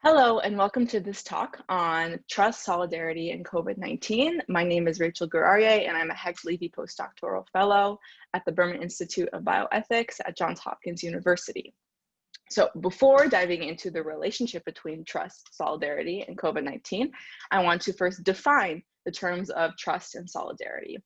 Hello, and welcome to this talk on trust, solidarity, and COVID-19. My name is Rachel Arie, and I'm a Hecht-Levi postdoctoral fellow at the Berman Institute of Bioethics at Johns Hopkins University. So before diving into the relationship between trust, solidarity, and COVID-19, I want to first define the terms of trust and solidarity.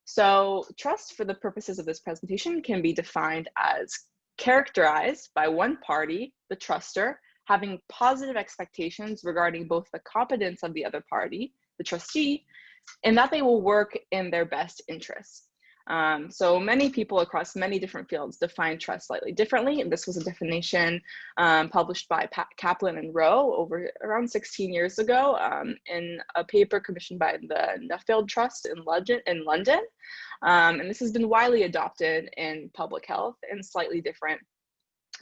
So trust, for the purposes of this presentation, can be defined as characterized by one party, the truster, having positive expectations regarding both the competence of the other party, the trustee, and that they will work in their best interests. So many people across many different fields define trust slightly differently. And this was a definition published by Kaplan and Rowe over around 16 years ago in a paper commissioned by the Nuffield Trust in London. And this has been widely adopted in public health in slightly different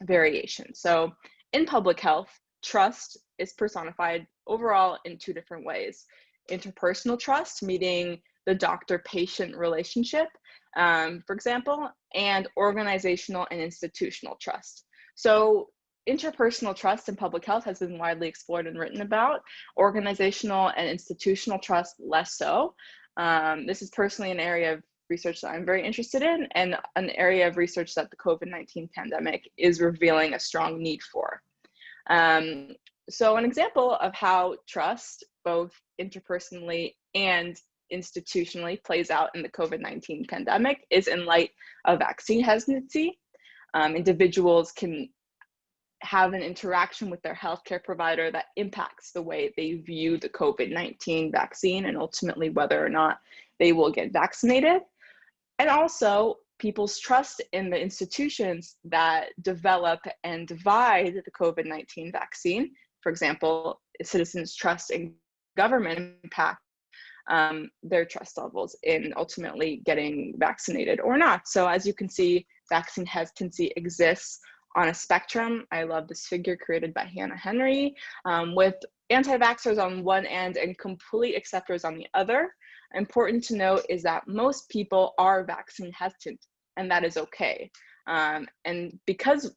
variations. So in public health, trust is personified overall in two different ways. Interpersonal trust, meaning the doctor-patient relationship, for example, and organizational and institutional trust. So interpersonal trust in public health has been widely explored and written about. Organizational and institutional trust, less so. This is personally an area of research that I'm very interested in, and an area of research that the COVID-19 pandemic is revealing a strong need for. So an example of how trust, both interpersonally and institutionally, plays out in the COVID-19 pandemic is in light of vaccine hesitancy. Individuals can have an interaction with their healthcare provider that impacts the way they view the COVID-19 vaccine and ultimately whether or not they will get vaccinated. And also people's trust in the institutions that develop and divide the COVID-19 vaccine. For example, citizens' trust in government impact their trust levels in ultimately getting vaccinated or not. So as you can see, vaccine hesitancy exists on a spectrum. I love this figure created by Hannah Henry, with anti-vaxxers on one end and complete acceptors on the other. Important to note is that most people are vaccine hesitant, and that is okay. And because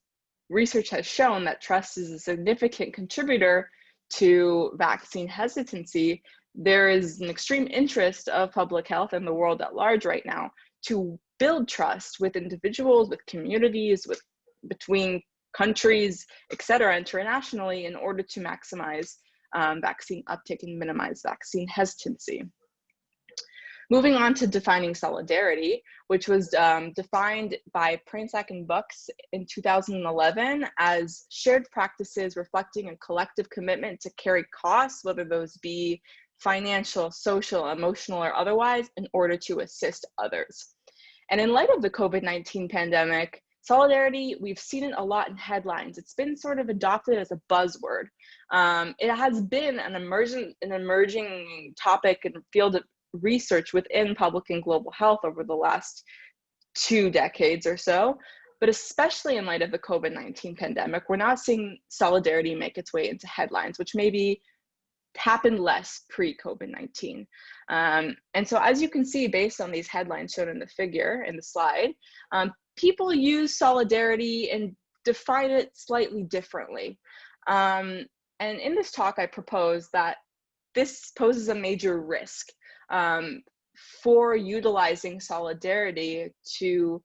research has shown that trust is a significant contributor to vaccine hesitancy, there is an extreme interest of public health and the world at large right now to build trust with individuals, with communities, between countries, et cetera, internationally, in order to maximize vaccine uptake and minimize vaccine hesitancy. Moving on to defining solidarity, which was defined by Pranczak and Bucks in 2011 as shared practices reflecting a collective commitment to carry costs, whether those be financial, social, emotional, or otherwise, in order to assist others. And in light of the COVID-19 pandemic, solidarity, we've seen it a lot in headlines. It's been sort of adopted as a buzzword. It has been an emerging topic and field of research within public and global health over the last 2 decades or so, but especially in light of the COVID-19 pandemic, we're now seeing solidarity make its way into headlines, which maybe happened less pre-COVID-19. And so as you can see, based on these headlines shown in the figure in the slide, people use solidarity and define it slightly differently. And in this talk, I propose that this poses a major risk for utilizing solidarity to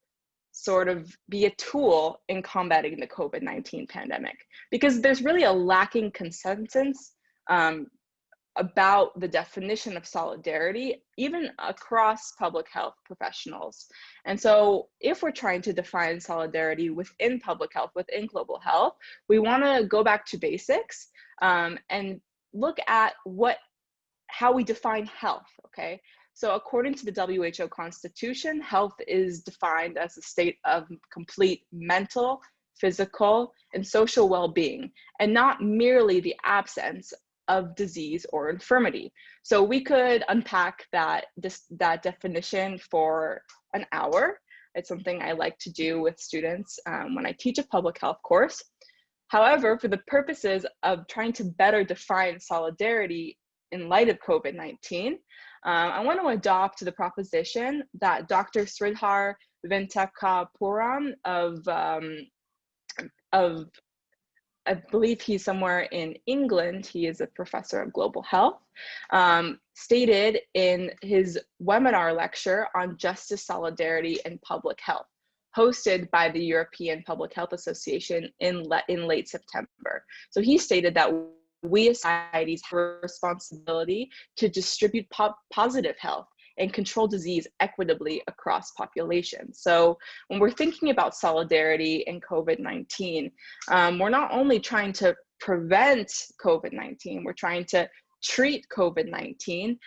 sort of be a tool in combating the COVID-19 pandemic, because there's really a lacking consensus about the definition of solidarity, even across public health professionals. And so if we're trying to define solidarity within public health, within global health, we want to go back to basics and look at how we define health, okay? So according to the WHO Constitution, health is defined as a state of complete mental, physical, and social well-being, and not merely the absence of disease or infirmity. So we could unpack that definition for an hour. It's something I like to do with students when I teach a public health course. However, for the purposes of trying to better define solidarity in light of COVID-19, I want to adopt the proposition that Dr. Sridhar Venkatapuram of I believe he's somewhere in England. He is a professor of global health, stated in his webinar lecture on justice, solidarity, and public health, hosted by the European Public Health Association in late September. So he stated that we as societies have a responsibility to distribute positive health and control disease equitably across populations. So when we're thinking about solidarity and COVID-19, we're not only trying to prevent COVID-19, we're trying to treat COVID-19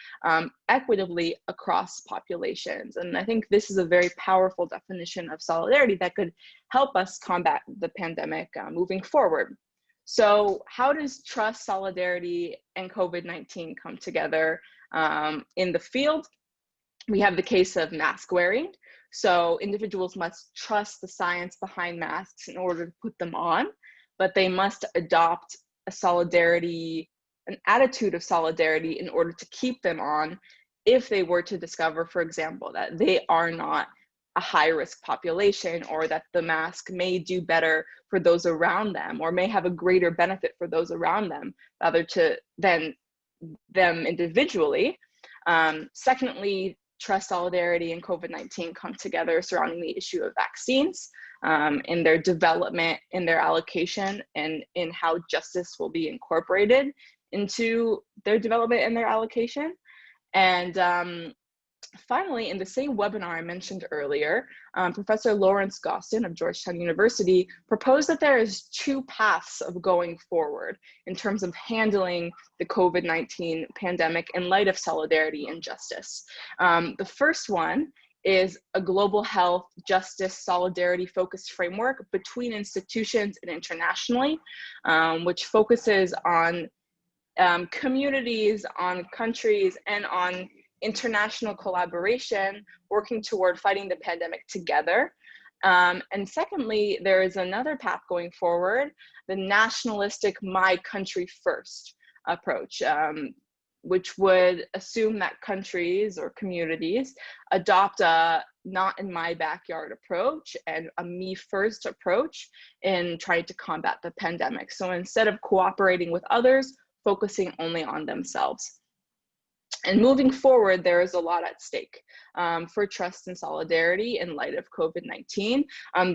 equitably across populations. And I think this is a very powerful definition of solidarity that could help us combat the pandemic moving forward. So how does trust, solidarity, and COVID-19 come together in the field? We have the case of mask wearing. So individuals must trust the science behind masks in order to put them on, but they must adopt an attitude of solidarity in order to keep them on if they were to discover, for example, that they are not a high-risk population, or that the mask may do better for those around them, or may have a greater benefit for those around them rather than them individually. Secondly, trust, solidarity, and COVID-19 come together surrounding the issue of vaccines, in their development, in their allocation, and in how justice will be incorporated into their development and their allocation. And finally, in the same webinar I mentioned earlier, Professor Lawrence Gostin of Georgetown University proposed that there is two paths of going forward in terms of handling the COVID-19 pandemic in light of solidarity and justice. The first one is a global health, justice, solidarity focused framework between institutions and internationally, which focuses on communities, on countries, and on international collaboration, working toward fighting the pandemic together. And secondly, there is another path going forward, the nationalistic my country first approach, which would assume that countries or communities adopt a not in my backyard approach and a me first approach in trying to combat the pandemic. So instead of cooperating with others, focusing only on themselves. And moving forward, there is a lot at stake for trust and solidarity in light of COVID-19.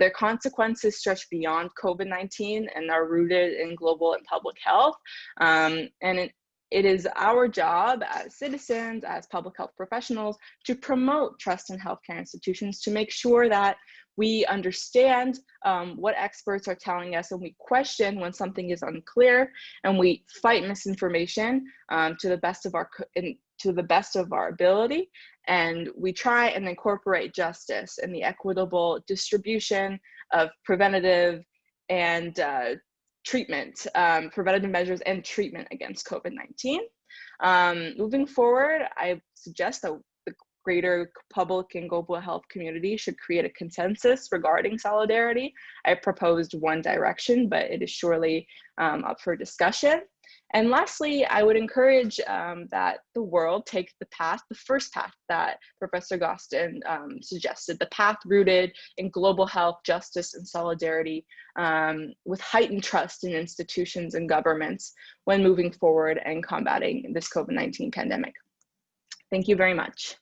Their consequences stretch beyond COVID-19 and are rooted in global and public health. It is our job as citizens, as public health professionals, to promote trust in healthcare institutions, to make sure that we understand what experts are telling us, and we question when something is unclear, and we fight misinformation to the best of our ability, and we try and incorporate justice and the equitable distribution of preventative and preventative measures and treatment against COVID-19. Moving forward, I suggest that the greater public and global health community should create a consensus regarding solidarity. I proposed one direction, but it is surely up for discussion. And lastly, I would encourage that the world take the first path that Professor Gostin suggested, the path rooted in global health, justice, and solidarity, with heightened trust in institutions and governments when moving forward and combating this COVID-19 pandemic. Thank you very much.